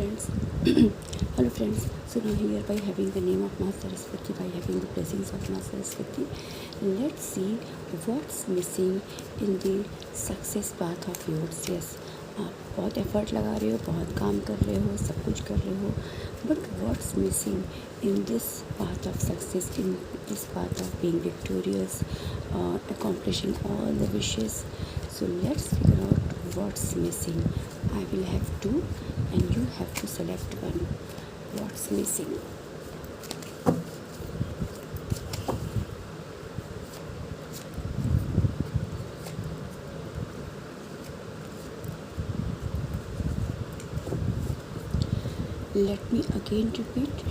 friends. Hello friends. So now here by having the name of Maa Saraswati, by having the blessings of Maa Saraswati, let's see what's missing in the success path of yours. Yes, आप बहुत effort लगा रहे हो, बहुत काम कर रहे हो, सब कुछ कर रहे हो, but what's missing in this path of success, in this path of being victorious, accomplishing all the wishes? So let's figure out what's missing. I will have two and you have to select one. What's missing? Let me again repeat.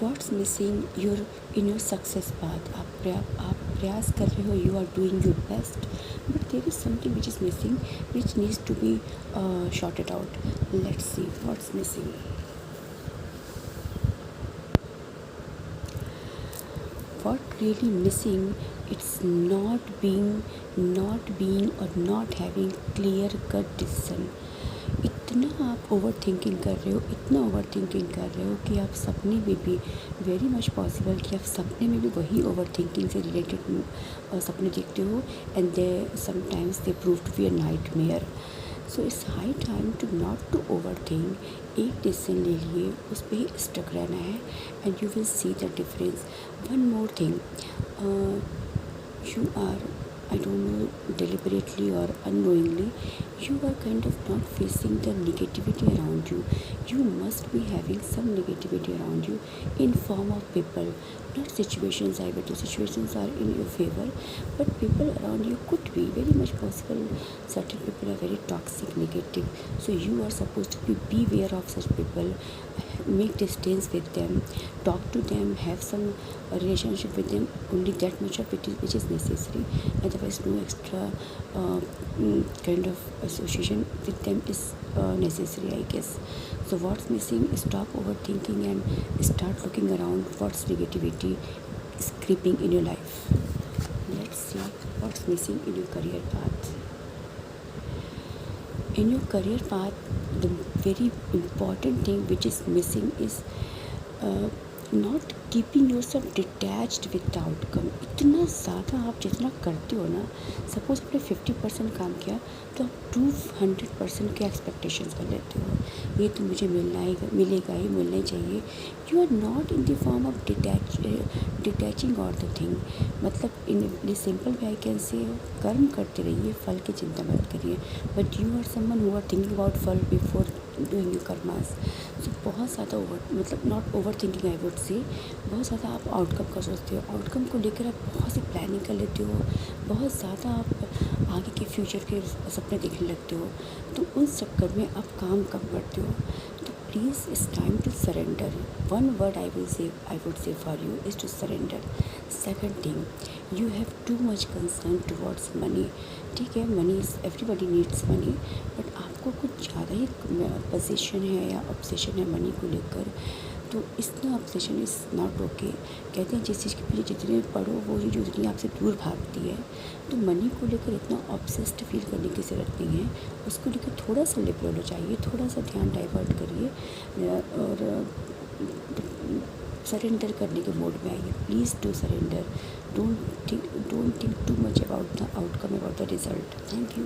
What's missing in your success path? आप प्रयास कर रहे हो, you are doing your best, but there is something which is missing, which needs to be sorted out. Let's see what's missing. What really missing? It's not being or not having clear cut decision. इतना आप over thinking कर रहे हो, इतना over thinking कर रहे हो कि आप सपने में भी वेरी मच पॉसिबल कि आप सपने में भी वही ओवर थिंकिंग से रिलेटेड सपने देखते हो, and they sometimes they prove to be a nightmare. So it's high time to not to over think. एक डिसीजन ले लिए, उस पर ही स्टक रहना है, and you will see the difference. One more thing, you are, I don't know, deliberately or unknowingly, you are kind of not facing the negativity around you. You must be having some negativity around you in form of people, not situations. I bet the situations are in your favor, but people around you could be very much possible. Certain people are very toxic, negative. So you are supposed to be beware of such people. Make distance with them, talk to them, have some relationship with them, only that much of it which is necessary. Otherwise no extra kind of association with them is necessary, I guess. So what's missing? Stop overthinking and start looking around what's negativity is creeping in your life. Let's see what's missing in your career path. In your career path, the very important thing which is missing is not keeping your self detached with outcome. इतना ज़्यादा आप जितना करते हो ना, suppose आपने 50% काम किया तो आप 200% के एक्सपेक्टेशंस कर लेते हो. ये तो मुझे मिलेगा ही मिलना ही चाहिए. You are not in the form of detaching all the thing. मतलब in simple way I can say, कर्म करते रहिए, फल की चिंता मत करिए, but you are someone who are thinking about फल before doing your karmas. So बहुत ज़्यादा मतलब not over thinking I would say, बहुत ज़्यादा आप आउटकम का सोचते हो, आउटकम को लेकर आप बहुत सी प्लानिंग कर लेते हो, बहुत ज़्यादा आप आगे के फ्यूचर के सपने देखने लगते हो. तो उस चक्कर में आप काम कम करते हो. तो please it's time to surrender. One word I would say for you is to surrender. Second thing, you have too much concern towards money. ठीक है, money is, everybody needs money, but आपको कुछ ज़्यादा ही पोजीशन है या obsession है money को लेकर. तो इतना ऑब्सेशन इज़ नॉट ओके. कहते हैं जिस चीज़ के पीछे जितने पढ़ो वो चीज़ उतनी आपसे दूर भागती है. तो मनी को लेकर इतना ऑब्सेस्ड फील करने की ज़रूरत नहीं है. उसको लेकर थोड़ा सा लिबरल हो जाइए, थोड़ा सा ध्यान डाइवर्ट करिए और सरेंडर करने के मोड में आइए. Please do surrender. Don't think too much about the outcome, about the result. Thank you.